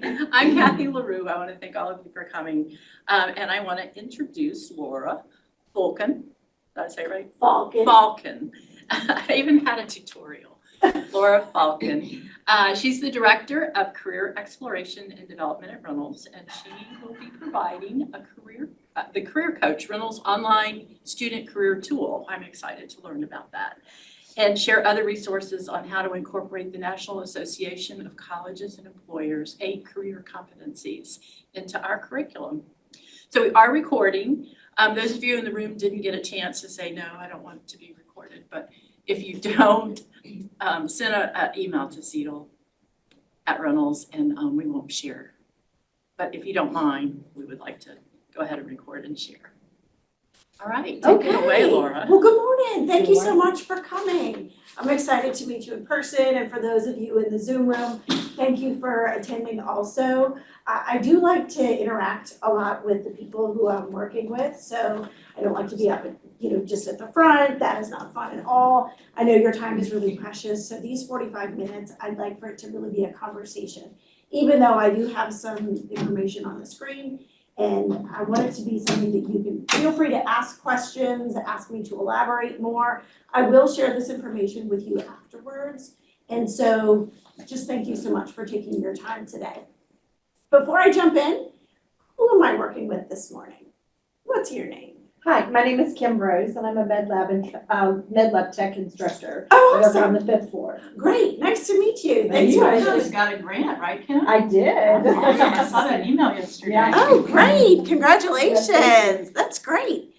I'm Kathy LaRue. I want to thank all of you for coming. And I want to introduce Laura Faulcon. Did I say it right? Faulcon. Faulcon. I even had a tutorial. Laura Faulcon. She's the Director of Career Exploration and Development at Reynolds, and she will be providing the Career Coach, Reynolds online student career tool. I'm excited to learn about that and share other resources on how to incorporate the National Association of Colleges and Employers 8 career competencies into our curriculum. So we are recording. Those of you in the room didn't get a chance to say, no, I don't want it to be recorded, but if you don't, send an email to Cedal at Reynolds and we won't share. But if you don't mind, we would like to go ahead and record and share. All right, take it away, Laura. Well, good morning. Thank you so much for coming. I'm excited to meet you in person, and for those of you in the Zoom room, thank you for attending also. I do like to interact a lot with the people who I'm working with, so I don't like to be up, just at the front. That is not fun at all. I know your time is really precious, so these 45 minutes, I'd like for it to really be a conversation, even though I do have some information on the screen. And I want it to be something that you can feel free to ask questions, ask me to elaborate more. I will share this information with you afterwards. And so just thank you so much for taking your time today. Before I jump in, who am I working with this morning? What's your name? Hi, my name is Kim Rose, and I'm a med lab tech instructor. Oh, I work on awesome. the 5th floor. Great. Nice to meet you. Thank Thanks you. for You coming. just got a grant, right, Kim? I did. I saw that email yesterday. Yeah. Oh, great. Congratulations. That's great.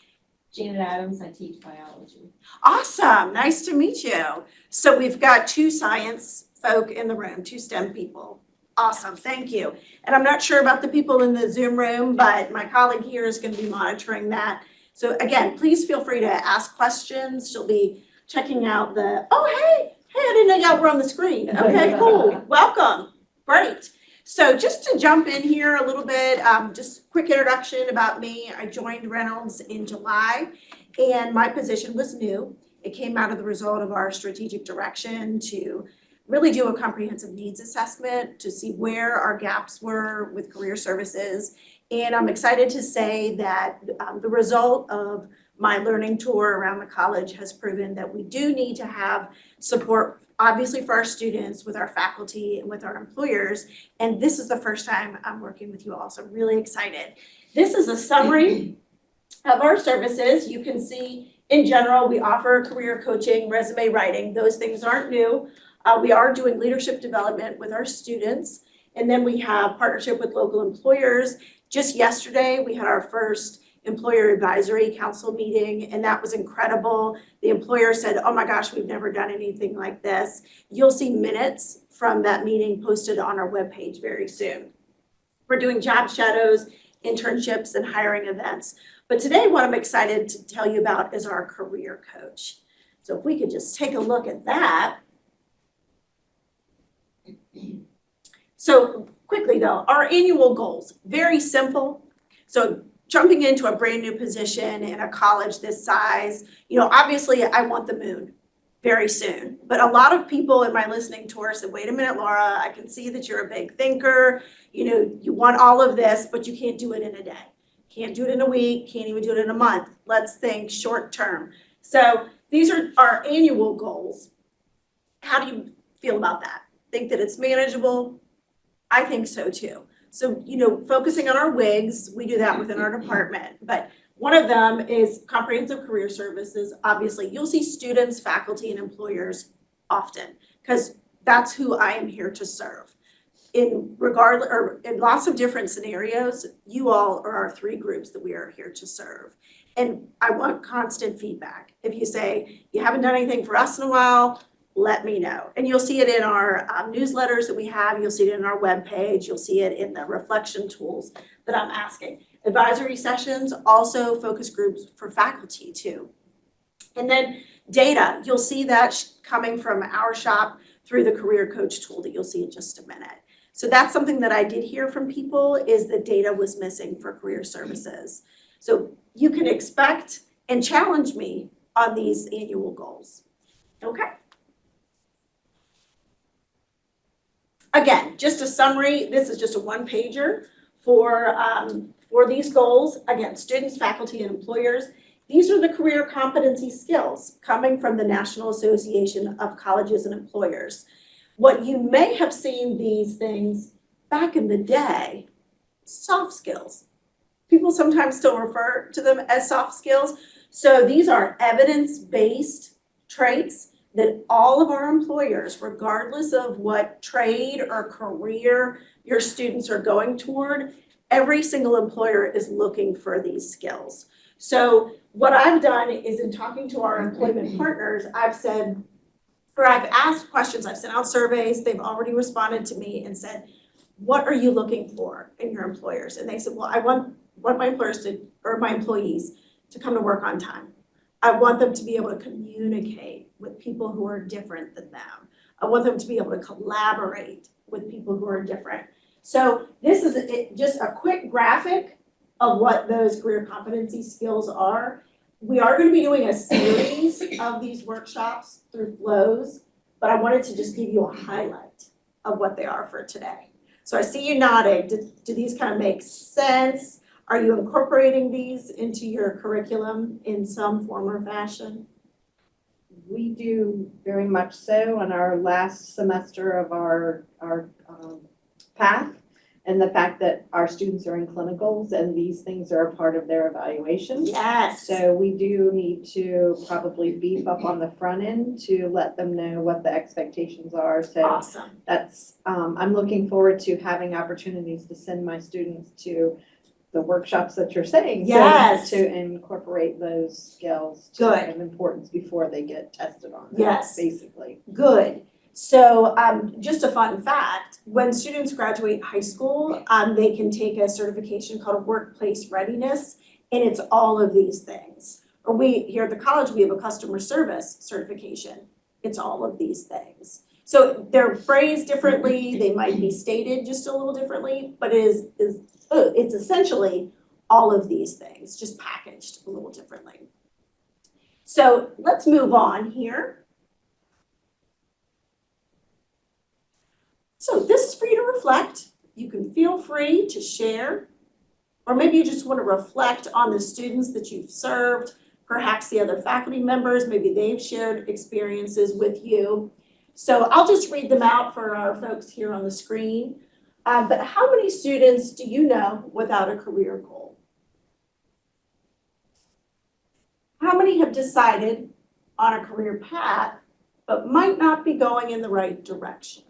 Janet Adams, I teach biology. Awesome. Nice to meet you. So we've got 2 science folk in the room, 2 STEM people. Awesome. Thank you. And I'm not sure about the people in the Zoom room, but my colleague here is going to be monitoring that. So again, please feel free to ask questions. She'll be checking out hey, I didn't know y'all were on the screen. Okay, cool. Welcome. Great. So just to jump in here a little bit, just a quick introduction about me. I joined Reynolds in July, and my position was new. It came out of the result of our strategic direction to really do a comprehensive needs assessment to see where our gaps were with career services. And I'm excited to say that the result of my learning tour around the college has proven that we do need to have support, obviously for our students, with our faculty, and with our employers. And this is the first time I'm working with you all, so I'm really excited. This is a summary of our services. You can see in general, we offer career coaching, resume writing. Those things aren't new. We are doing leadership development with our students. And then we have partnership with local employers. Just yesterday, we had our first employer advisory council meeting, and that was incredible. The employer said, oh my gosh, we've never done anything like this. You'll see minutes from that meeting posted on our webpage very soon. We're doing job shadows, internships, and hiring events. But today, what I'm excited to tell you about is our career coach. So if we could just take a look at that. So quickly though, our annual goals, very simple. So jumping into a brand new position in a college this size, obviously I want the moon very soon. But a lot of people in my listening tour said, wait a minute, Laura, I can see that you're a big thinker. You want all of this, but you can't do it in a day. Can't do it in a week, can't even do it in a month. Let's think short term. So these are our annual goals. How do you feel about that? Think that it's manageable? I think so too. So, focusing on our WIGs, we do that within our department, but one of them is comprehensive career services. Obviously, you'll see students, faculty, and employers often, because that's who I am here to serve. In lots of different scenarios, you all are our 3 groups that we are here to serve. And I want constant feedback. If you say, you haven't done anything for us in a while, let me know. And you'll see it in our newsletters that we have. You'll see it in our webpage. You'll see it in the reflection tools that I'm asking. Advisory sessions, also focus groups for faculty too. And then data, you'll see that coming from our shop through the career coach tool that you'll see in just a minute. So that's something that I did hear from people, is the data was missing for career services. So you can expect and challenge me on these annual goals. Okay. Again, again, just a summary, this is just a one pager for these goals. Again, students, faculty, and employers. These are the career competency skills coming from the National Association of Colleges and Employers. What you may have seen these things back in the day, soft skills. People sometimes still refer to them as soft skills. So these are evidence-based traits that all of our employers, regardless of what trade or career your students are going toward, every single employer is looking for these skills. So what I've done is in talking to our employment partners, I've said, or I've asked questions, I've sent out surveys, they've already responded to me and said, what are you looking for in your employers? And they said, well, I want my employers to, or my employees to come to work on time. I want them to be able to communicate with people who are different than them. I want them to be able to collaborate with people who are different. So this is just a quick graphic of what those career competency skills are. We are going to be doing a series of these workshops through flows, but I wanted to just give you a highlight of what they are for today. So I see you nodding. Do these kind of make sense? Are you incorporating these into your curriculum in some form or fashion? We do very much so on our last semester of our path, and the fact that our students are in clinicals and these things are a part of their evaluations. Yes. So we do need to probably beef up on the front end to let them know what the expectations are. So Awesome. that's, I'm looking forward to having opportunities to send my students to the workshops that you're saying. Yes. So to incorporate those skills Good. of importance before they get tested on them, Yes. basically. Good. So just a fun fact, when students graduate high school, they can take a certification called workplace readiness, and it's all of these things. Or we, here at the college, we have a customer service certification. It's all of these things. So they're phrased differently, they might be stated just a little differently, but it's essentially all of these things, just packaged a little differently. So let's move on here. So this is for you to reflect. You can feel free to share, or maybe you just want to reflect on the students that you've served, perhaps the other faculty members, maybe they've shared experiences with you. So I'll just read them out for our folks here on the screen. But how many students do you know without a career goal? How many have decided on a career path, but might not be going in the right direction?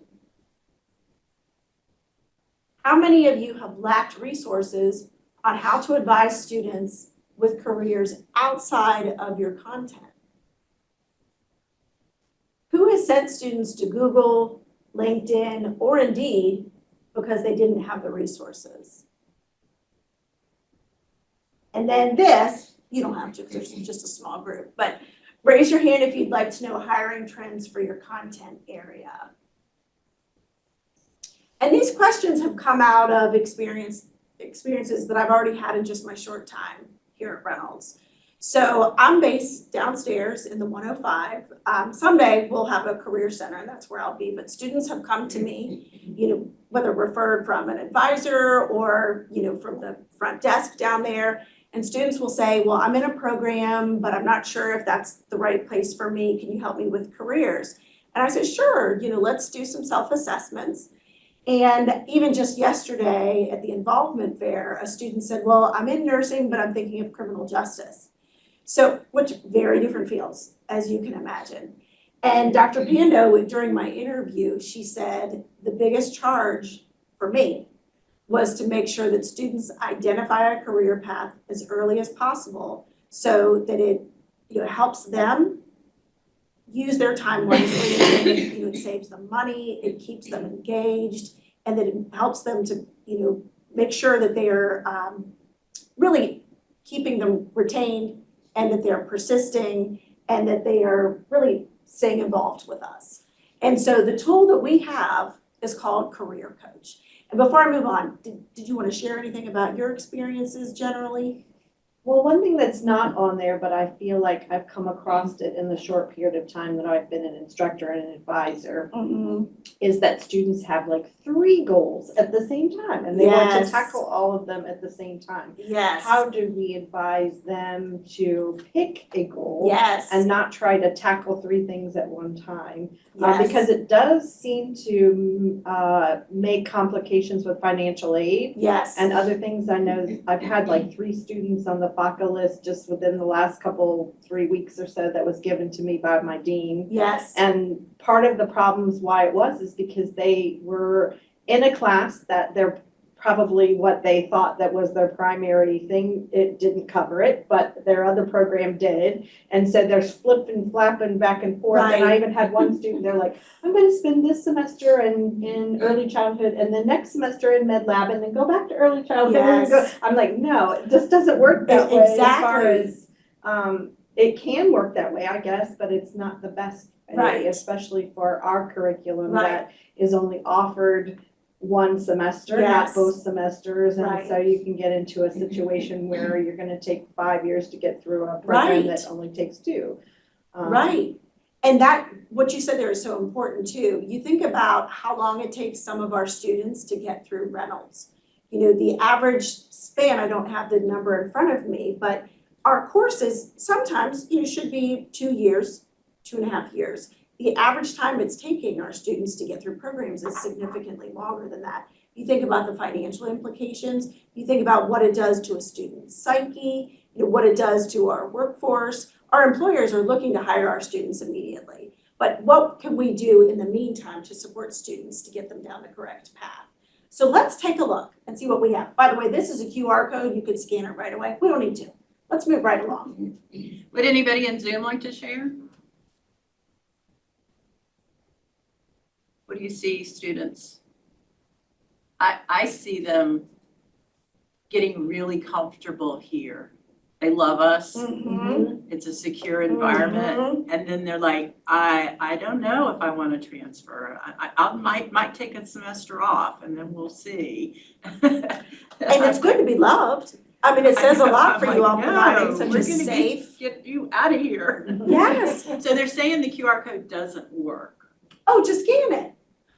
How many of you have lacked resources on how to advise students with careers outside of your content? Who has sent students to Google, LinkedIn, or Indeed because they didn't have the resources? And then this, you don't have to because there's just a small group, but raise your hand if you'd like to know hiring trends for your content area. And these questions have come out of experiences that I've already had in just my short time here at Reynolds. So I'm based downstairs in the 105. Someday we'll have a career center and that's where I'll be, but students have come to me, whether referred from an advisor or, from the front desk down there. And students will say, well, I'm in a program, but I'm not sure if that's the right place for me. Can you help me with careers? And I said, sure, let's do some self-assessments. And even just yesterday at the involvement fair, a student said, well, I'm in nursing, but I'm thinking of criminal justice. So, which very different fields, as you can imagine. And Dr. Pando, during my interview, she said the biggest charge for me was to make sure that students identify a career path as early as possible so that it helps them use their time wisely, and it saves them money, it keeps them engaged, and that it helps them to make sure that they are really keeping them retained and that they're persisting and that they are really staying involved with us. And so the tool that we have is called Career Coach. And before I move on, did you want to share anything about your experiences generally? Well, one thing that's not on there, but I feel like I've come across it in the short period of time that I've been an instructor and an advisor, is that students have like 3 goals at the same time, and they want to Yes. tackle all of them at the same time. Yes. How do we advise them to pick a goal Yes. and not try to tackle 3 things at one time? Yes. Because it does seem to make complications with financial aid Yes. and other things. I know I've had like 3 students on the FACA list just within the last 3 weeks or so that was given to me by my dean. Yes. And part of the problems why it was is because they were in a class that they're probably what they thought that was their primary thing. It didn't cover it, but their other program did. And so they're flipping, flapping back and forth. And I Right. even had one student, they're like, I'm going to spend this semester in early childhood and the next semester in med lab and then go back to early childhood. And go. Yes. I'm like, no, it just doesn't work that way. Exactly. As far as it can work that way, I guess, but it's not the best way, Right. especially for our curriculum Right. that is only offered one semester, Yes. not both semesters. And Right. so you can get into a situation where you're going to take 5 years to get through a program Right. that only takes 2. Right. And that, what you said there is so important too. You think about how long it takes some of our students to get through Reynolds. You know, the average span, I don't have the number in front of me, but our courses sometimes, should be 2 years, 2.5 years. The average time it's taking our students to get through programs is significantly longer than that. You think about the financial implications, you think about what it does to a student's psyche, what it does to our workforce. Our employers are looking to hire our students immediately. But what can we do in the meantime to support students to get them down the correct path? So let's take a look and see what we have. By the way, this is a QR code. You could scan it right away. We don't need to. Let's move right along. Would anybody in Zoom like to share? What do you see, students? I see them getting really comfortable here. They love us. It's a secure environment. And then they're like, I don't know if I want to transfer. I might take a semester off and then we'll see. And it's good to be loved. I mean, it says a lot for you all providing such a safe. Get you out of here. Yes. So they're saying the QR code doesn't work. Oh, just scan it.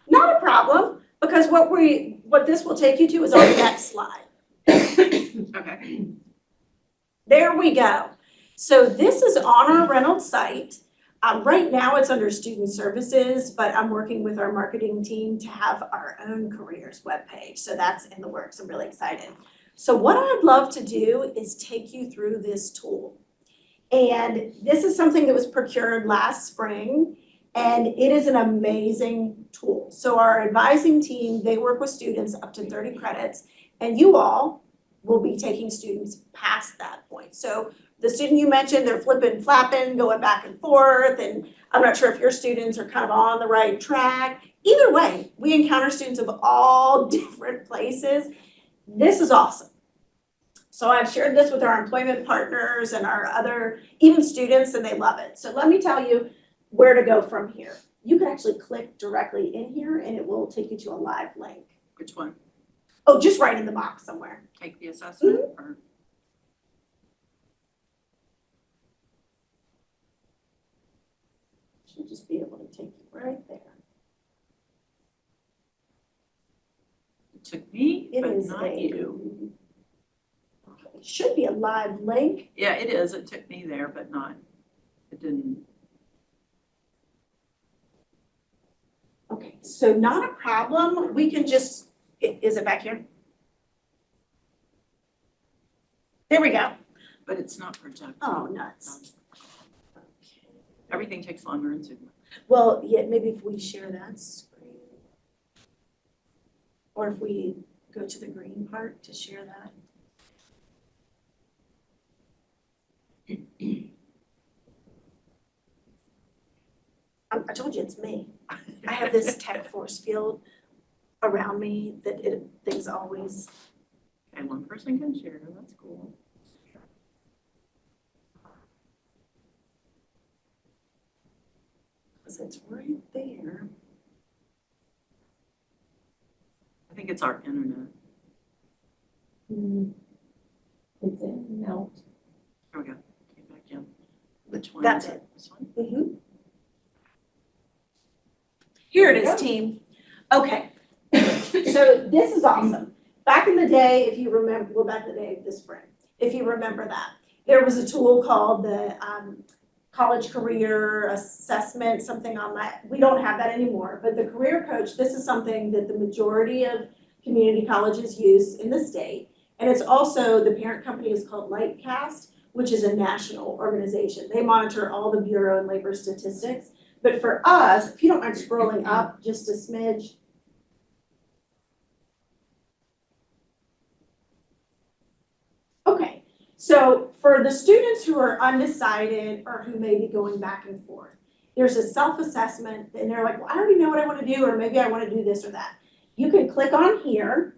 Not a problem, because what this will take you to is on the next slide. Okay. There we go. So this is on our Reynolds site. Right now it's under student services, but I'm working with our marketing team to have our own careers webpage. So that's in the works. I'm really excited. So what I'd love to do is take you through this tool. And this is something that was procured last spring, and it is an amazing tool. So our advising team, they work with students up to 30 credits, and you all will be taking students past that point. So the student you mentioned, they're flipping, flapping, going back and forth, and I'm not sure if your students are kind of on the right track. Either way, we encounter students of all different places. This is awesome. So I've shared this with our employment partners and our other, even students, and they love it. So let me tell you where to go from here. You can actually click directly in here and it will take you to a live link. Which one? Oh, just right in the box somewhere. Take the assessment or? Should just be able to take you right there. It took me, It but is not you. Okay, it should be a live link. Yeah, it is. It took me there, but not, it didn't. Okay, so not a problem. We can just, is it back here? There we go. But it's not projected. Oh, nuts. Everything takes longer in Zoom. Well, yeah, maybe if we share that screen. Or if we go to the green part to share that. I told you it's me. I have this tech force field around me that things always. And one person can share, that's cool. Because it's right there. I think it's our internet. It's in, no. Here we go. Came back in. Which one? That's is it. This one? Mhm. Here it is, team. Okay. So this is awesome. Back in the day, if you remember, well, back in the day, this spring, if you remember that, there was a tool called the college career assessment, something on that. We don't have that anymore, but the career coach, this is something that the majority of community colleges use in the state. And it's also, the parent company is called Lightcast, which is a national organization. They monitor all the Bureau and Labor Statistics. But for us, if you don't mind scrolling up just a smidge. Okay, so for the students who are undecided or who may be going back and forth, there's a self-assessment and they're like, well, I already know what I want to do, or maybe I want to do this or that. You can click on here.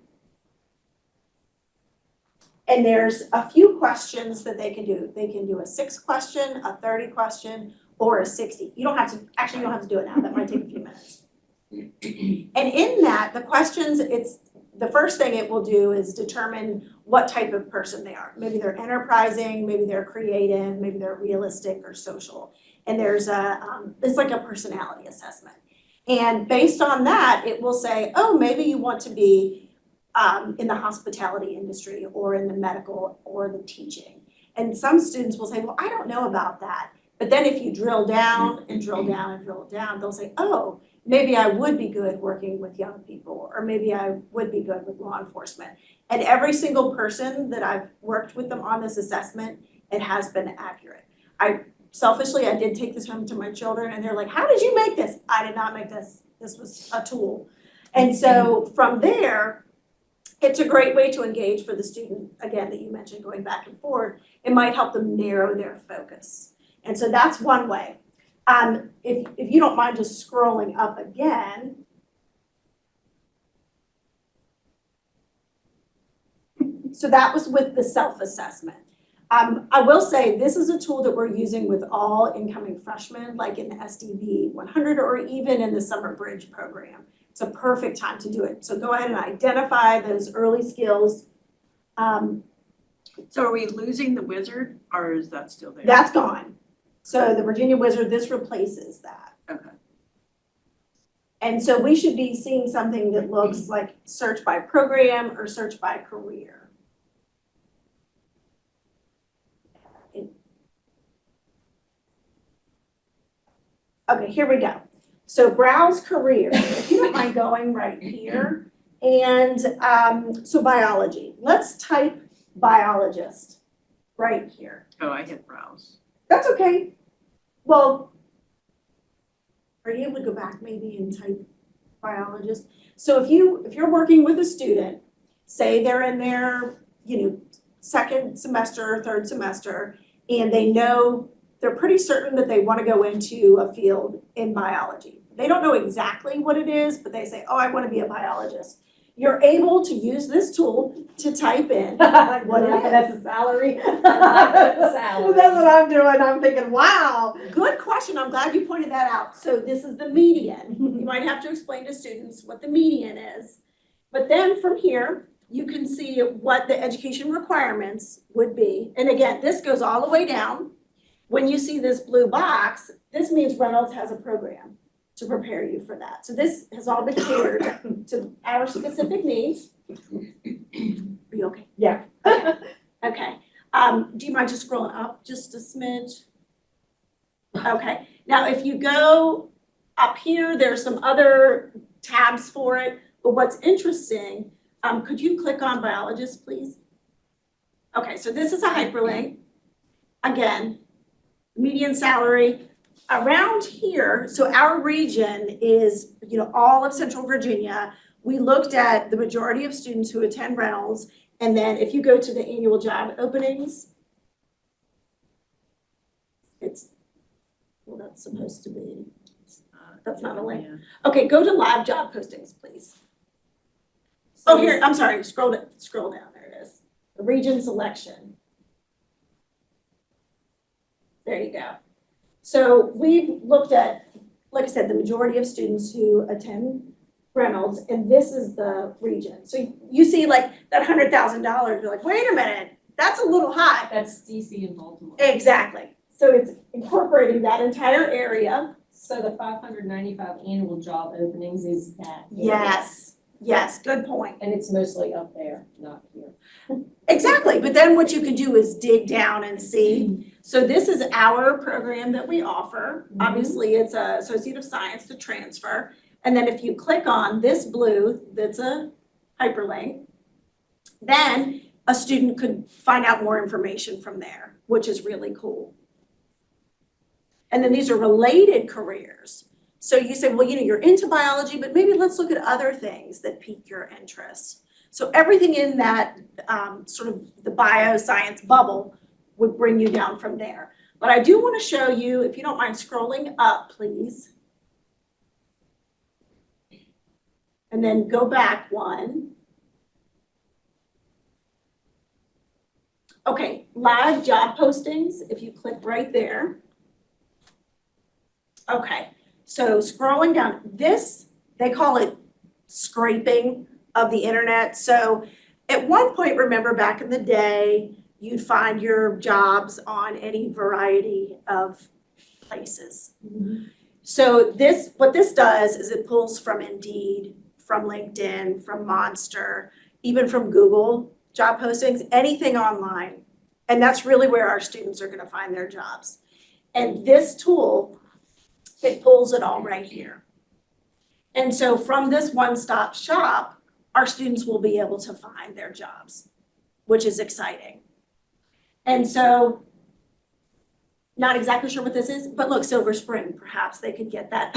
And there's a few questions that they can do. They can do a 6 question, a 30 question, or a 60. You don't have to, actually you don't have to do it now, that might take a few minutes. And in that, the questions, it's, the first thing it will do is determine what type of person they are. Maybe they're enterprising, maybe they're creative, maybe they're realistic or social. And there's it's like a personality assessment. And based on that, it will say, oh, maybe you want to be in the hospitality industry or in the medical or the teaching. And some students will say, well, I don't know about that. But then if you drill down and drill down and drill down, they'll say, oh, maybe I would be good working with young people, or maybe I would be good with law enforcement. And every single person that I've worked with them on this assessment, it has been accurate. Selfishly, I did take this home to my children and they're like, how did you make this? I did not make this. This was a tool. And so from there, it's a great way to engage for the student, again, that you mentioned going back and forth. It might help them narrow their focus. And so that's one way. If you don't mind just scrolling up again. So that was with the self-assessment. I will say this is a tool that we're using with all incoming freshmen, like in the SDV 100 or even in the Summer Bridge program. It's a perfect time to do it. So go ahead and identify those early skills. So are we losing the wizard or is that still there? That's gone. So the Virginia Wizard, this replaces that. Okay. And so we should be seeing something that looks like search by program or search by career. Okay, here we go. So browse career, if you don't mind going right here. And so biology, let's type biologist right here. Oh, I hit browse. That's okay. Well, are you able to go back maybe and type biologist? So if you're working with a student, say they're in their, second semester or third semester, and they know they're pretty certain that they want to go into a field in biology. They don't know exactly what it is, but they say, oh, I want to be a biologist. You're able to use this tool to type in what it is. That's a salary. Salary. That's what I'm doing. I'm thinking, wow. Good question. I'm glad you pointed that out. So this is the median. You might have to explain to students what the median is. But then from here, you can see what the education requirements would be. And again, this goes all the way down. When you see this blue box, this means Reynolds has a program to prepare you for that. So this has all been catered to our specific needs. Are you okay? Yeah. Okay. Do you mind just scrolling up just a smidge? Okay. Now, if you go up here, there's some other tabs for it. But what's interesting, could you click on biologist, please? Okay, so this is a hyperlink. Again, median salary. Around here, so our region is, all of Central Virginia. We looked at the majority of students who attend Reynolds, and then if you go to the annual job openings, that's supposed to be, that's not a link. Yeah. Okay, go to live job postings, please. Oh, here, I'm sorry, scroll down, there it is. The region selection. There you go. So we've looked at, like I said, the majority of students who attend Reynolds, and this is the region. So you see like that $100,000, you're like, wait a minute, That's a little high. That's DC and Baltimore. Exactly. So it's incorporating that entire area. So the 595 annual job openings is that. Yes, good point. And it's mostly up there, not here. Exactly, but then what you can do is dig down and see. So this is our program that we offer. Mhm. Obviously, it's a Associate of Science to transfer. And then if you click on this blue, that's a hyperlink, then a student could find out more information from there, which is really cool. And then these are related careers. So you say, well, you're into biology, but maybe let's look at other things that pique your interest. So everything in that sort of the bioscience bubble would bring you down from there. But I do want to show you, if you don't mind scrolling up, please. And then go back one. Okay, live job postings, if you click right there. Okay, so scrolling down, this, they call it scraping of the internet. So at one point, remember back in the day, you'd find your jobs on any variety of places. So this, what this does is it pulls from Indeed, from LinkedIn, from Monster, even from Google job postings, anything online. And that's really where our students are going to find their jobs. And this tool, it pulls it all right here. And so from this one-stop shop, our students will be able to find their jobs, which is exciting. And so, not exactly sure what this is, but look, Silver Spring, perhaps they could get that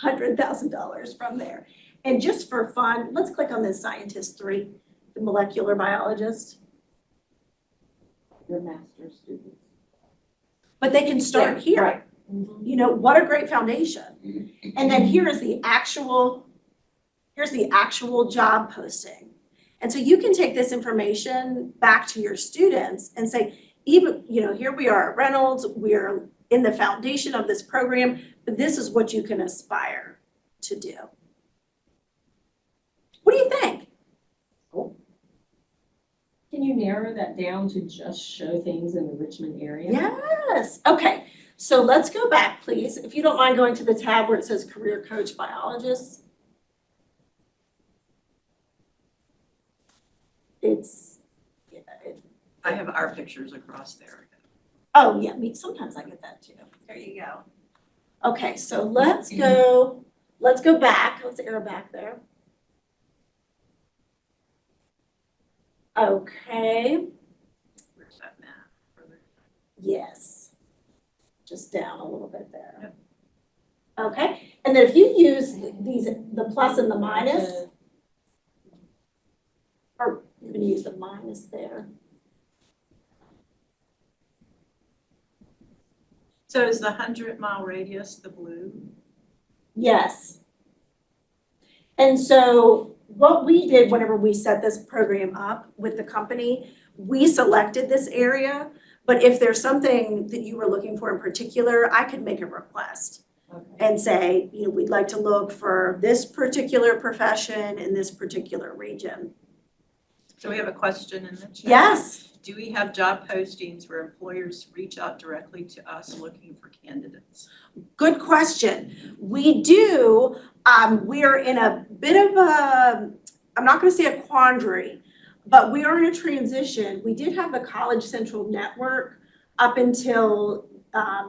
$100,000 from there. And just for fun, let's click on this scientist 3, the molecular biologist. Your master's students. But they can start here. Right. What a great foundation. And then here's the actual job posting. And so you can take this information back to your students and say, even, here we are at Reynolds, we're in the foundation of this program, but this is what you can aspire to do. What do you think? Can you narrow that down to just show things in the Richmond area? Yes. Okay. So let's go back, please. If you don't mind going to the tab where it says Career Coach Biologists. I have our pictures across there. Oh, yeah, sometimes I get that too. There you go. Okay, so let's go back. Let's arrow back there. Okay, Where's that map? Further. yes. Just down a little bit there. Okay, and then if you use the plus and the minus, or you can use the minus there. So is the 100-mile radius the blue? Yes. And so what we did whenever we set this program up with the company, we selected this area, but if there's something that you were looking for in particular, I could make a request and say, we'd like to look for this particular profession in this particular region. So we have a question in the chat. Yes. Do we have job postings where employers reach out directly to us looking for candidates? Good question. We do. We are in a bit of I'm not going to say a quandary, but we are in a transition. We did have the College Central Network up until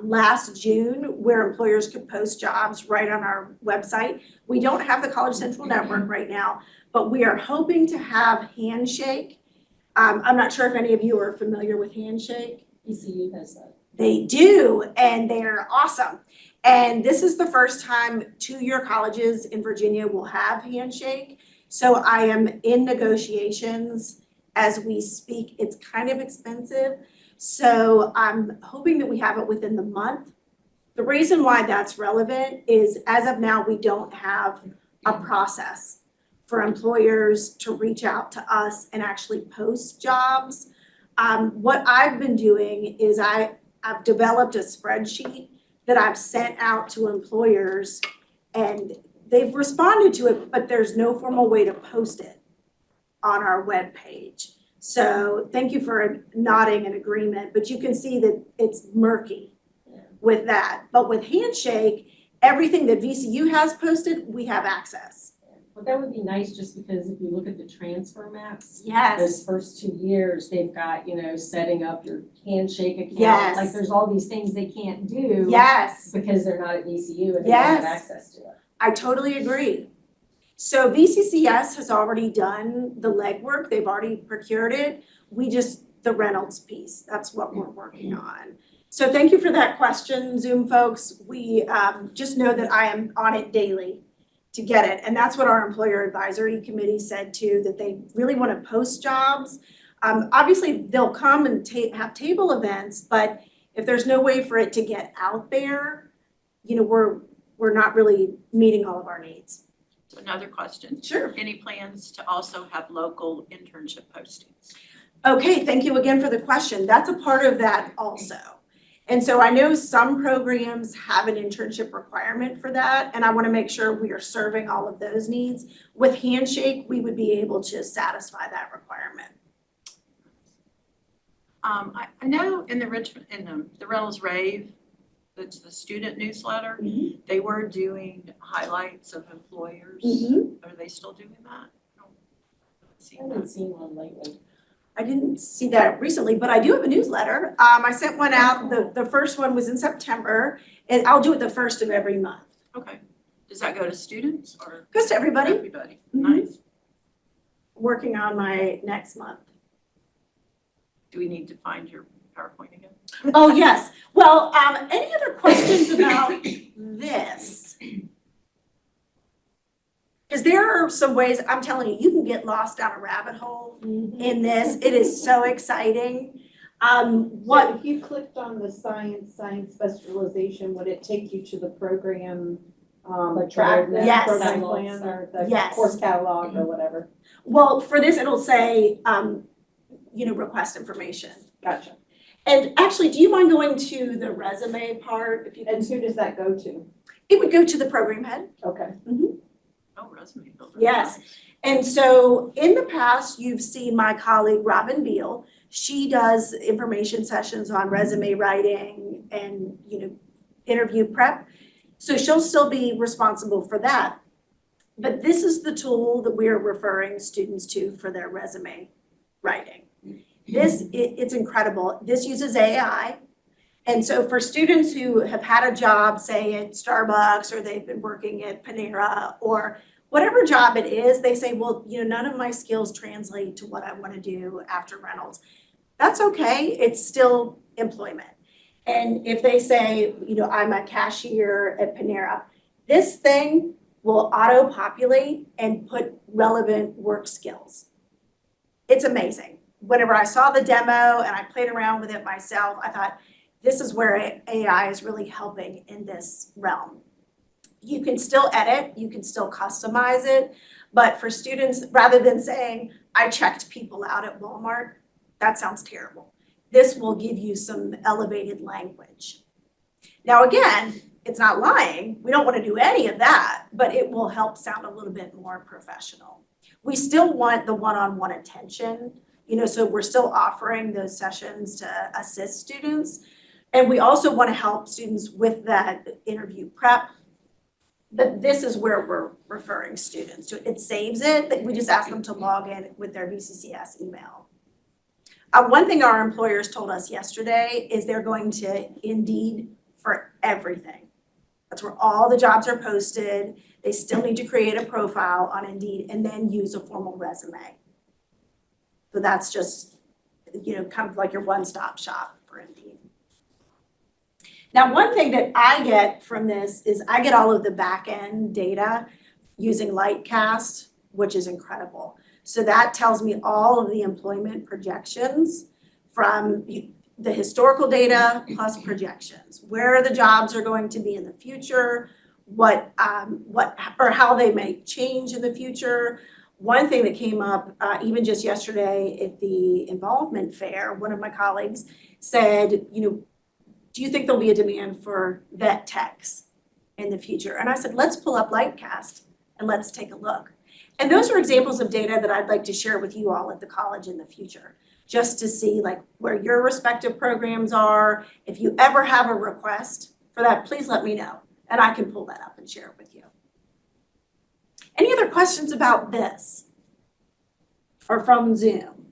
last June, where employers could post jobs right on our website. We don't have the College Central Network right now, but we are hoping to have Handshake. I'm not sure if any of you are familiar with Handshake. ECU has that. They do, and they're awesome. And this is the first time 2-year colleges in Virginia will have Handshake. So I am in negotiations as we speak. It's kind of expensive. So I'm hoping that we have it within the month. The reason why that's relevant is as of now, we don't have a process for employers to reach out to us and actually post jobs. What I've been doing is I've developed a spreadsheet that I've sent out to employers, and they've responded to it, but there's no formal way to post it on our webpage. So thank you for nodding in agreement, but you can see that it's murky Yeah. with that. But with Handshake, everything that VCU has posted, we have access. But that would be nice, just because if you look at the transfer maps, Yes, those first 2 years, they've got, setting up your handshake account. Yes. Like, there's all these things they can't do. yes, Because they're not at VCU and they don't have Yes. access to it. I totally agree. So VCCS has already done the legwork, they've already procured it. The Reynolds piece, that's what we're working on. So thank you for that question, Zoom folks. We just know that I am on it daily to get it. And that's what our employer advisory committee said too, that they really want to post jobs. Obviously, they'll come and have table events, but if there's no way for it to get out there, we're not really meeting all of our needs. So another question. Sure. Any plans to also have local internship postings? Okay, thank you again for the question. That's a part of that also. And so I know some programs have an internship requirement for that, and I want to make sure we are serving all of those needs. With Handshake, we would be able to satisfy that requirement. I know in the Reynolds Rave, that's the student newsletter, they were doing highlights of employers. Are they still doing that? I haven't seen one lately. I didn't see that recently, but I do have a newsletter. I sent one out, the first one was in September, and I'll do it the first of every month. Okay. Does that go to students or? Goes to everybody. Everybody. Mhm. Nice. Working on my next month. Do we need to find your PowerPoint again? Oh, yes. Well, any other questions about this? Because there are some ways, I'm telling you, you can get lost down a rabbit hole in this. It is so exciting. So if you clicked on the science specialization, would it take you to the program, track, then, Yes. program plan, or the Yes. course catalog or whatever? Well, for this, it'll say, request information. Gotcha. And actually, do you mind going to the resume part? If you And can, who does that go to? it would go to the program head. Okay. Oh, resume builder. Yes. Nice. And so in the past, you've seen my colleague Robin Beal. She does information sessions on resume writing and, interview prep. So she'll still be responsible for that. But this is the tool that we're referring students to for their resume writing. It's incredible. This uses AI. And so for students who have had a job, say at Starbucks, or they've been working at Panera, or whatever job it is, they say, well, none of my skills translate to what I want to do after Reynolds. That's okay. It's still employment. And if they say, I'm a cashier at Panera, this thing will auto-populate and put relevant work skills. It's amazing. Whenever I saw the demo and I played around with it myself, I thought, this is where AI is really helping in this realm. You can still edit, you can still customize it, but for students, rather than saying, I checked people out at Walmart, that sounds terrible. This will give you some elevated language. Now, again, it's not lying. We don't want to do any of that, but it will help sound a little bit more professional. We still want the one-on-one attention, so we're still offering those sessions to assist students. And we also want to help students with that interview prep. But this is where we're referring students to. It saves it. We just ask them to log in with their VCCS email. One thing our employers told us yesterday is they're going to Indeed for everything. That's where all the jobs are posted. They still need to create a profile on Indeed and then use a formal resume. So that's just, kind of like your one-stop shop for Indeed. Now, one thing that I get from this is I get all of the back-end data using Lightcast, which is incredible. So that tells me all of the employment projections from the historical data plus projections, where the jobs are going to be in the future, what or how they may change in the future. One thing that came up even just yesterday at the involvement fair, one of my colleagues said, do you think there'll be a demand for vet techs in the future? And I said, let's pull up Lightcast and let's take a look. And those are examples of data that I'd like to share with you all at the college in the future, just to see like where your respective programs are. If you ever have a request for that, please let me know, and I can pull that up and share it with you. Any other questions about this? Or from Zoom?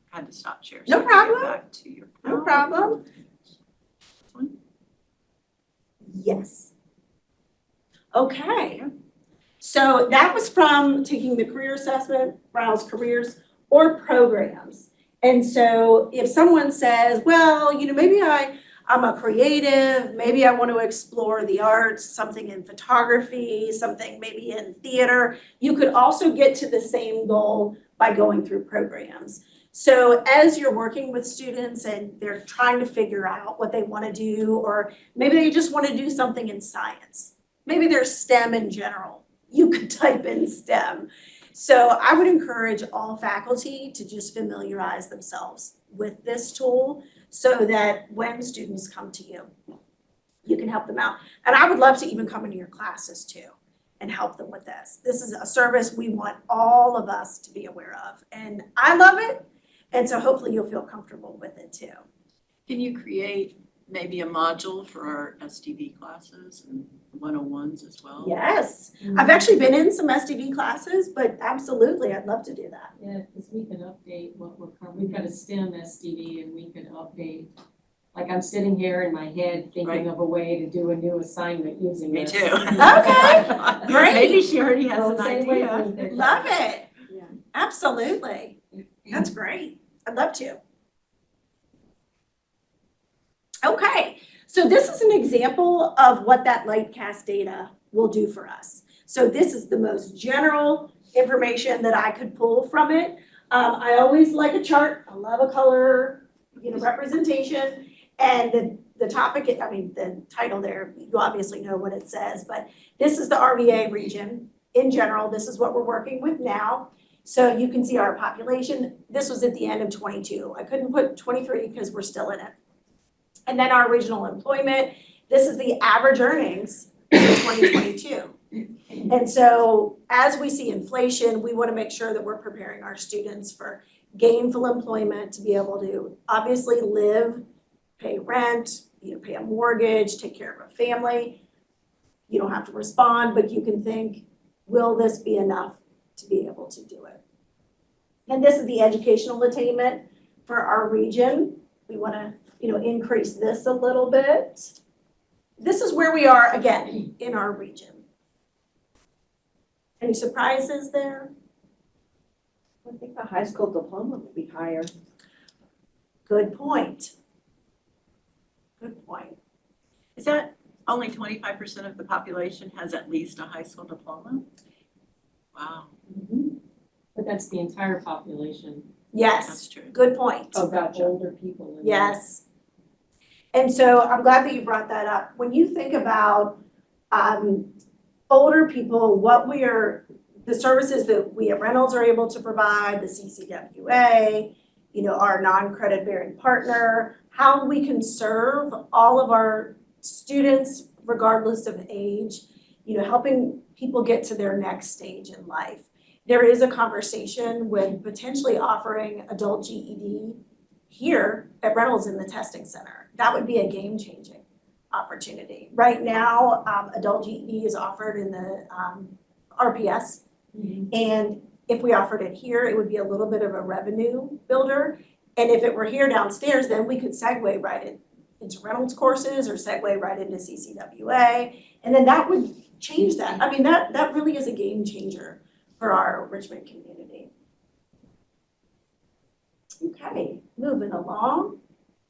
Had to stop share. No so we get problem. Back to your. No problem. One. Yes. Okay. So that was from taking the career assessment, Reynolds Careers or programs. And so if someone says, well, maybe I'm a creative, maybe I want to explore the arts, something in photography, something maybe in theater, you could also get to the same goal by going through programs. So as you're working with students and they're trying to figure out what they want to do, or maybe they just want to do something in science, maybe they're STEM in general, you could type in STEM. So I would encourage all faculty to just familiarize themselves with this tool so that when students come to you, you can help them out. And I would love to even come into your classes too and help them with this. This is a service we want all of us to be aware of. And I love it. And so hopefully you'll feel comfortable with it too. Can you create maybe a module for our STV classes and 101s as well? Yes, I've actually been in some STD classes, but absolutely, I'd love to do that. Yeah, because we can update what we're, we've got a STEM STD and we can update. Like I'm sitting here in my head thinking Right. of a way to do a new assignment using Me this. too. Okay, great. Maybe she already has Well, an same idea. wavelength there. Love it. Yeah. Absolutely. That's great. I'd love to. Okay, so this is an example of what that Lightcast data will do for us. So this is the most general information that I could pull from it. I always like a chart. I love a color, representation. And the topic, the title there, you obviously know what it says, but this is the RVA region. In general, this is what we're working with now. So you can see our population. This was at the end of 22. I couldn't put 23 because we're still in it. And then our regional employment, this is the average earnings in 2022. And so as we see inflation, we want to make sure that we're preparing our students for gainful employment to be able to obviously live, pay rent, pay a mortgage, take care of a family. You don't have to respond, but you can think, will this be enough to be able to do it? And this is the educational attainment for our region. We want to increase this a little bit. This is where we are, again, in our region. Any surprises there? I think the high school diploma would be higher. Good point. Good point. Is that only 25% of the population has at least a high school diploma? Wow, But that's the entire population Yes, that's true. good point. of older people. in there. Yes. And so I'm glad that you brought that up. When you think about older people, the services that we at Reynolds are able to provide, the CCWA, our non-credit bearing partner, how we can serve all of our students regardless of age, helping people get to their next stage in life. There is a conversation with potentially offering adult GED here at Reynolds in the testing center. That would be a game-changing opportunity. Right now, adult GED is offered in the RPS. And if we offered it here, it would be a little bit of a revenue builder. And if it were here downstairs, then we could segue right into Reynolds courses or segue right into CCWA. And then that would change that. That really is a game changer for our Richmond community. Okay, moving along.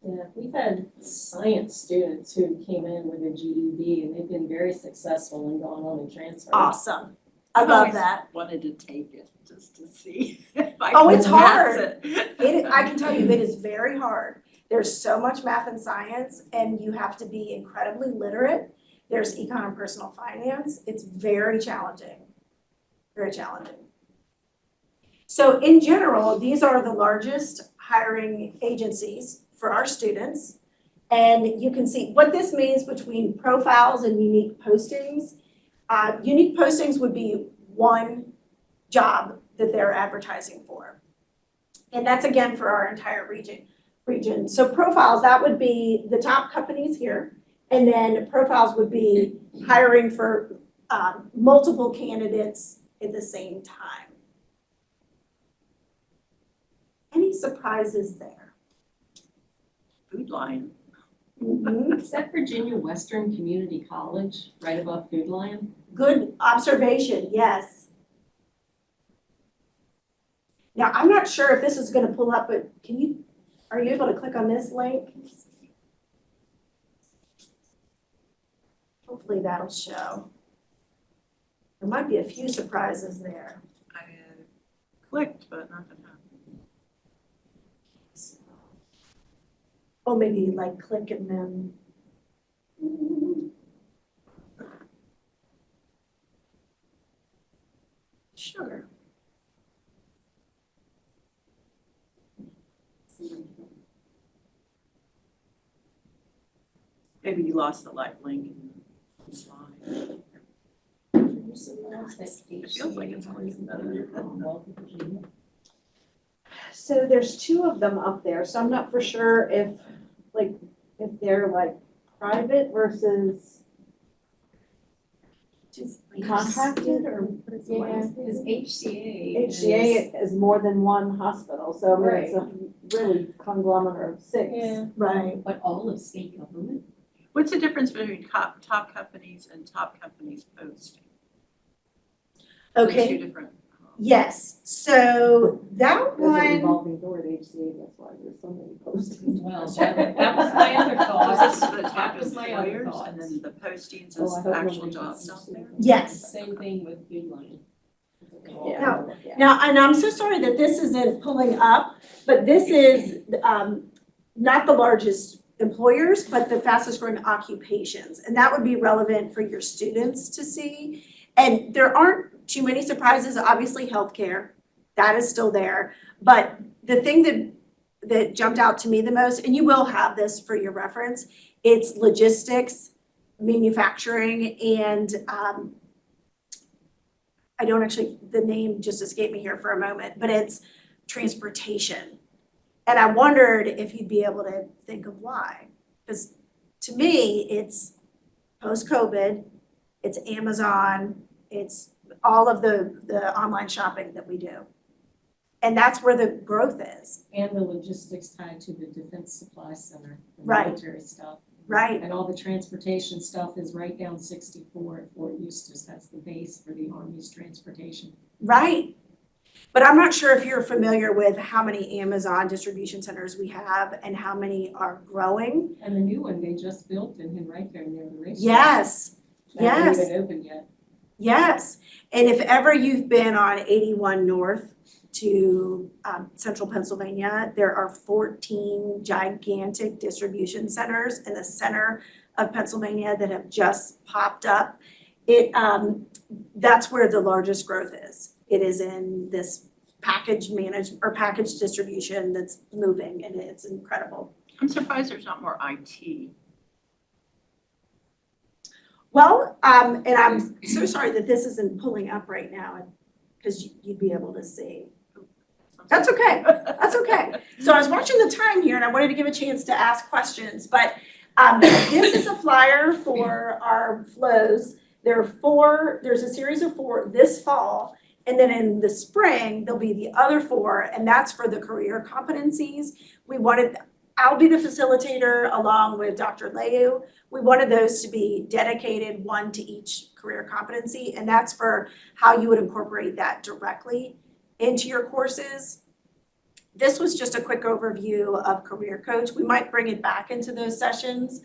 Yeah, we've had science students who came in with a GED and they've been very successful and gone on and transferred. Awesome. I love that. Wanted to take it just to see if I Oh, could it's pass hard. it. I can tell you, it is very hard. There's so much math and science, and you have to be incredibly literate. There's econ and personal finance. It's very challenging, very challenging. So in general, these are the largest hiring agencies for our students. And you can see what this means between profiles and unique postings. Unique postings would be one job that they're advertising for. And that's again for our entire region. So profiles, that would be the top companies here. And then profiles would be hiring for multiple candidates at the same time. Any surprises there? Food Lion. Mhm. Is that Virginia Western Community College, right above Food Lion? Good observation, yes. Now, I'm not sure if this is gonna pull up, but are you able to click on this link? Hopefully that'll show. There might be a few surprises there. I clicked, but nothing happened. Oh, maybe like click and then. Sure. Maybe you lost the live link in the slide. It feels like it's working better. So there's two of them up there, so I'm not for sure if they're like private versus contracted or. Yeah, because HCA. HCA is more than one hospital, so I mean, it's a really conglomerate of six. Yeah, Right. but all of state government. What's the difference between top companies and top companies posting? They're Okay, two different. yes, so that There's a one, revolving door at HCA, that's why there's so many postings. Well, that was my other thought. Is this the top That was my other employers thought. and then the postings Oh, is I the hope actual nobody jobs uses out there? yes. Same thing with Food Lion. Yeah. Now, and I'm so sorry that this isn't pulling up, but this is not the largest employers, but the fastest growing occupations. And that would be relevant for your students to see. And there aren't too many surprises, obviously healthcare, that is still there. But the thing that jumped out to me the most, and you will have this for your reference, it's logistics, manufacturing, and I don't actually, the name just escaped me here for a moment, but it's transportation. And I wondered if you'd be able to think of why. Because to me, it's post-COVID, it's Amazon, it's all of the online shopping that we do. And that's where the growth is, And the logistics tied to the Defense Supply Center, the Right. military stuff. right? And all the transportation stuff is right down 64 at Fort Eustis. That's the base for the Army's transportation. Right. But I'm not sure if you're familiar with how many Amazon distribution centers we have and how many are growing. And the new one they just built right there near the racetrack. Yes, That hasn't yes. even opened yet. yes. And if ever you've been on 81 North to central Pennsylvania, there are 14 gigantic distribution centers in the center of Pennsylvania that have just popped up. That's where the largest growth is. It is in this package distribution that's moving, and it's incredible. I'm surprised there's not more IT. Well, and I'm so sorry that this isn't pulling up right now, because you'd be able to see. That's okay. That's okay. So I was watching the time here and I wanted to give a chance to ask questions, but this is a flyer for our flows. There's a series of 4 this fall, and then in the spring, there'll be the other 4, and that's for the career competencies. I'll be the facilitator along with Dr. Leu. We wanted those to be dedicated, one to each career competency, and that's for how you would incorporate that directly into your courses. This was just a quick overview of Career Coach. We might bring it back into those sessions.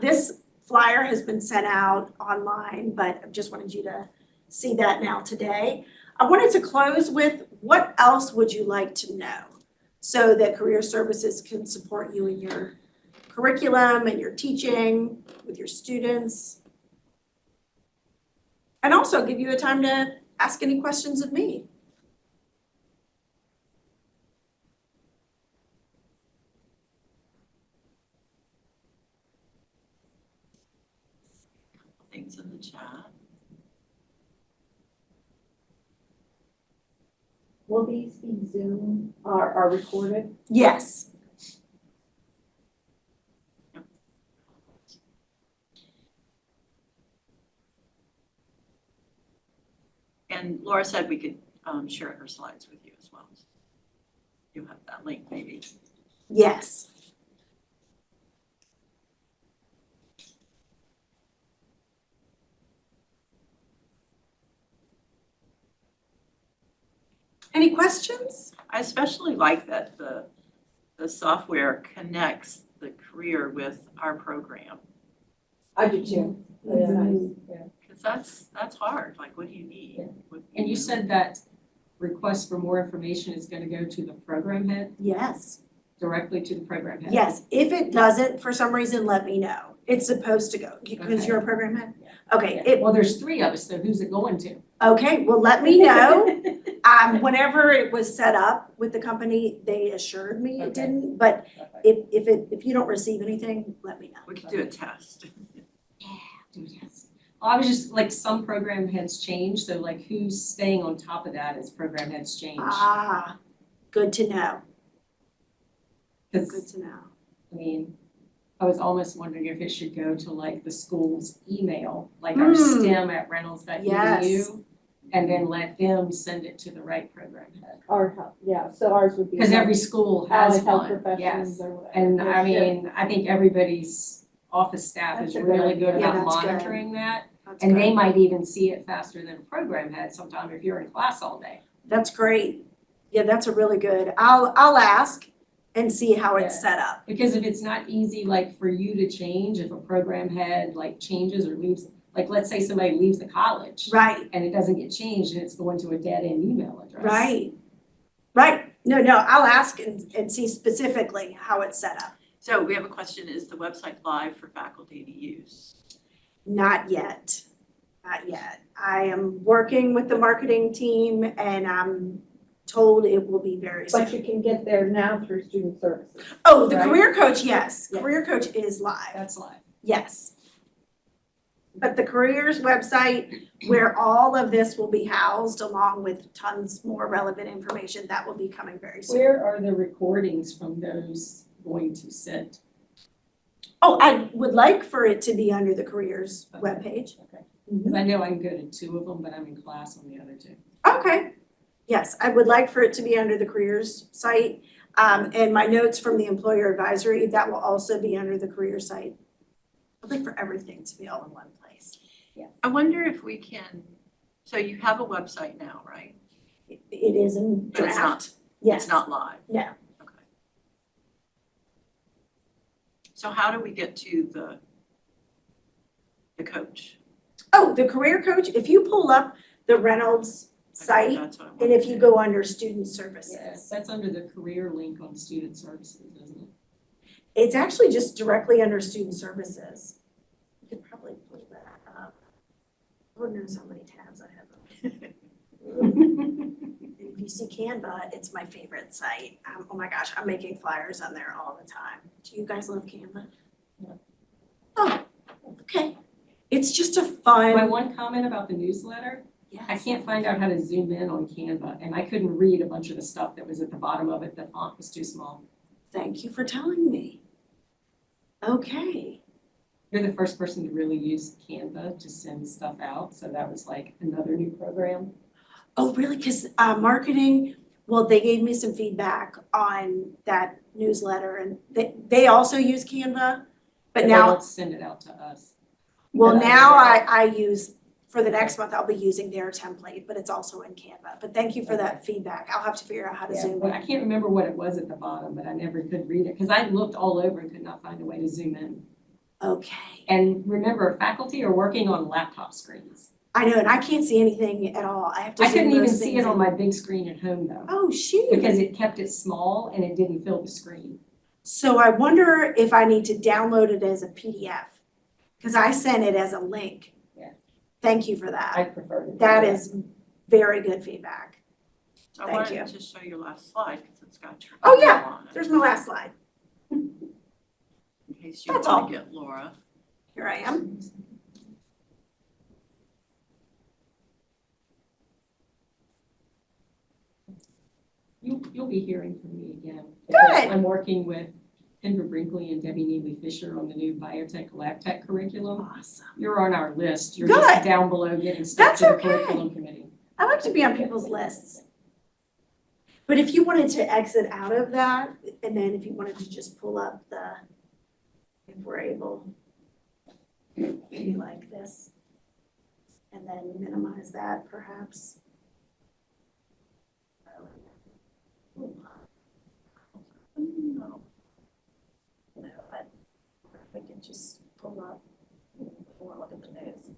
This flyer has been sent out online, but I just wanted you to see that now today. I wanted to close with, what else would you like to know so that Career Services can support you in your curriculum and your teaching with your students? And also give you a time to ask any questions of me. Things in the chat. Will these be Zoom, are recorded? Yes. And Laura said we could share her slides with you as well. You have that link maybe. Yes. Any questions? I especially like that the software connects the career with our program. I do too. That's Yeah. nice. Because that's hard. Like, what do you need? Yeah. What do And you need? said that request for more information is gonna go to the program head, Yes. directly to the program head? Yes. If it doesn't, for some reason, let me know. It's supposed to go, because Okay. you're a program head? Yeah. Okay, Yeah. Well, there's 3 of us, so who's it going to? okay, well, let me know. Whenever it was set up with the company, they assured me it Okay. didn't, but Okay. if you don't receive anything, let me know. We could do a test. Yes. I was just, like, some program heads change, so like who's staying on top of that as program heads change? Ah, good to know, good Because, to know. I mean, I was almost wondering if it should go to like the school's email, like our STEM@reynolds.edu. Yes. And then let them send it to the right program head. So ours would be. Because every school has Allied health one, professions yes. or whatever. And Yeah, I sure. mean, I think everybody's office staff That's is a good really idea. good Yeah, about that's good. monitoring that. That's And they good. might even see it faster than a program head sometime if you're in class all day. That's great. Yeah, that's a really good. I'll ask and see how it's set up. Because if it's not easy, like for you to change, if a program head like changes or leaves, like let's say somebody leaves the college Right, and it doesn't get changed and it's going to a dead end email address. right, right. No, I'll ask and see specifically how it's set up. So we have a question, is the website live for faculty to use? Not yet, not yet. I am working with the marketing team and I'm told it will be very soon. But you can get there now through student services. Oh, the Right? career coach, yes. Yeah. Career coach is live, That's live. yes. But the careers website, where all of this will be housed along with tons more relevant information, that will be coming very soon. Where are the recordings from those going to sit? Oh, I would like for it to be under the careers Okay. webpage. Okay. Because I know I can go to 2 of them, but I'm in class on the other 2. Okay. Yes, I would like for it to be under the careers site. And my notes from the employer advisory, that will also be under the career site. I'd like for everything to be all in one place. I wonder if we can, so you have a website now, right? It is in But it's draft. Yes. It's not live? No. Okay. So how do we get to the coach? Oh, the career coach, if you pull up the Reynolds Okay, site, that's what I and wanted if to you do. go under student services, Yes, that's under the career link on student services, isn't it? it's actually just directly under student services. You could probably pull that up. Lord knows how many tabs I have. And if you see Canva, it's my favorite site. Oh my gosh, I'm making flyers on there all the time. Do you guys love Canva? Yeah. Oh, okay. It's just a My fun, one comment about the newsletter, I yes. can't find out how to zoom in on Canva, and I couldn't read a bunch of the stuff that was at the bottom of it. The font was too small. Thank you for telling me. Okay. You're the first person to really use Canva to send stuff out, so that was like another new program. Oh, really? Because marketing, well, they gave me some feedback on that newsletter and they also use Canva. But They now, don't send it out to us. well, but I now know. I use, for the next month, I'll be using their template, but it's also in Canva. But thank you for that feedback. I'll have to figure out how to Yeah, zoom but I in. can't remember what it was at the bottom, but I never could read it, because I looked all over and could not find a way to zoom in. Okay. And remember, faculty are working on laptop screens. I know, and I can't see anything at all. I have to I zoom couldn't even those see things it on in. my big screen at home though, Oh, shoot. because it kept it small and it didn't fill the screen. So I wonder if I need to download it as a PDF, because I sent it as a link. Yeah. Thank you for that. I prefer to do That is very good feedback. I Thank wanted you. to just show your last slide because it's got your Oh, email yeah. on it. There's my last slide. In case you That's want all. to get Laura. Here I am. You'll be hearing from me again. Good. Because I'm working with Kendra Brinkley and Debbie Neely Fisher on the new biotech lab tech curriculum. Awesome. You're on our list. You're Good. just down below getting stuff That's to the okay. curriculum committee. I like to be on people's lists. But if you wanted to exit out of that, and then if you wanted to just pull up if we're able, maybe like this, and then minimize that perhaps. No, but we can just pull up, or look at the news.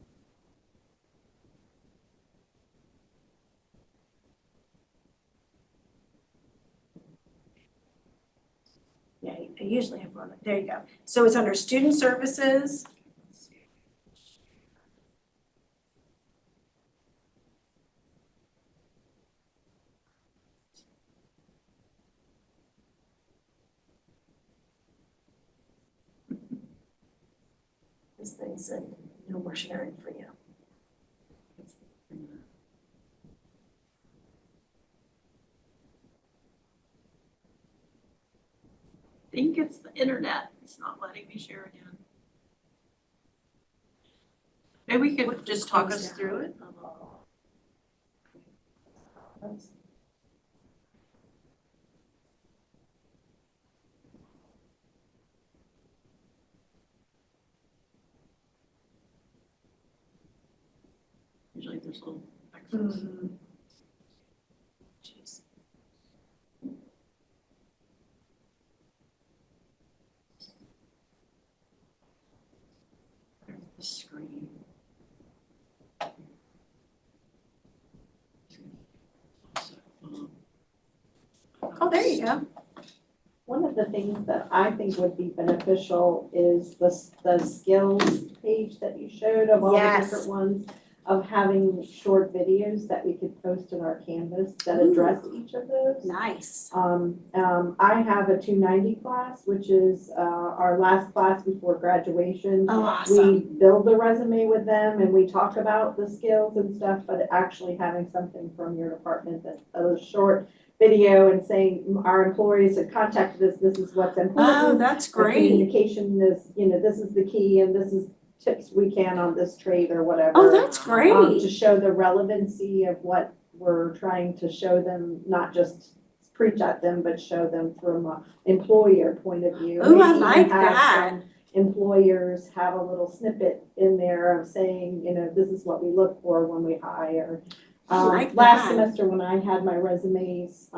Yeah, I usually have one, there you go. So it's under student services. This thing said, no more sharing for you. I think it's the internet. It's not letting me share again. Maybe we could just talk us through it. Usually there's little extras. Jeez. There's the screen. Oh, there you go. One of the things that I think would be beneficial is the skills page that you showed of all the Yes. different ones, of having short videos that we could post in our Canvas that address each of those. Nice. I have a 290 class, which is our last class before graduation. Oh, awesome. We build the resume with them and we talk about the skills and stuff, but actually having something from your department that a short video and saying our employees have contacted us, this is what's important. Oh, that's Our great. communication is, this is the key and this is tips we can on this trade or whatever. Oh, that's great. To show the relevancy of what we're trying to show them, not just preach at them, but show them from an employer point of view. Ooh, I Maybe even like have that. some employers have a little snippet in there of saying, this is what we look for when we hire. I like Last that. semester when I had my resumes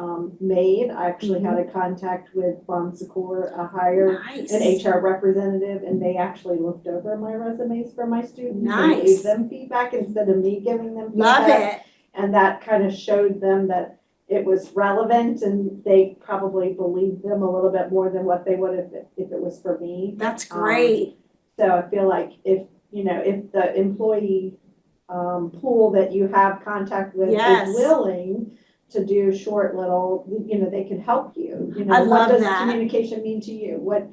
made, I actually had Mm-hmm. a contact with Bon Secours, a hire Nice. an HR representative, and they actually looked over my resumes for my students and Nice. gave them feedback instead of me giving them Love feedback. it. And that kind of showed them that it was relevant and they probably believed them a little bit more than what they would if it was for me. That's great. So I feel like if the employee pool that you have contact with Yes. is willing to do short little, they can help you. I love what does that. communication mean to you? Why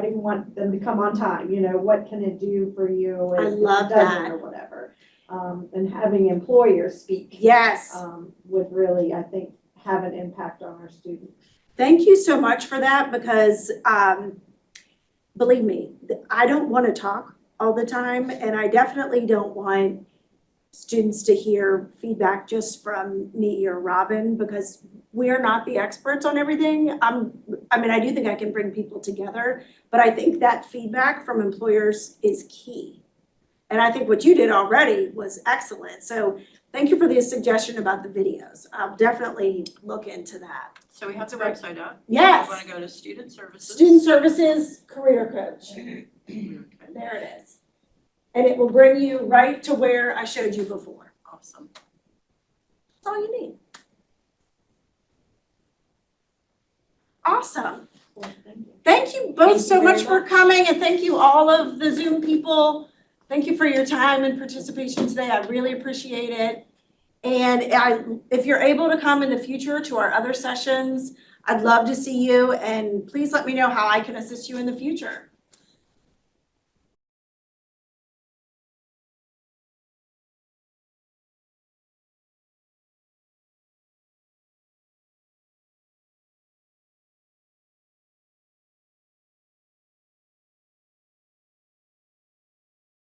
do you want them to come on time? What can it do for you? I if it love doesn't that. or whatever. And having employers speak Yes. would really, I think, have an impact on our students. Thank you so much for that because believe me, I don't want to talk all the time and I definitely don't want students to hear feedback just from me or Robin because we're not the experts on everything. I do think I can bring people together, but I think that feedback from employers is key. And I think what you did already was excellent. So thank you for the suggestion about the videos. I'll definitely look into that. So we have the website up. Yes. You want to go to student services. Student Services Career Coach. Okay. There it is. And it will bring you right to where I showed you before. Awesome. That's all you need. Awesome. Well, thank you. Thank you both Thank you so very much for much. coming and thank you all of the Zoom people. Thank you for your time and participation today. I really appreciate it. And if you're able to come in the future to our other sessions, I'd love to see you and please let me know how I can assist you in the future.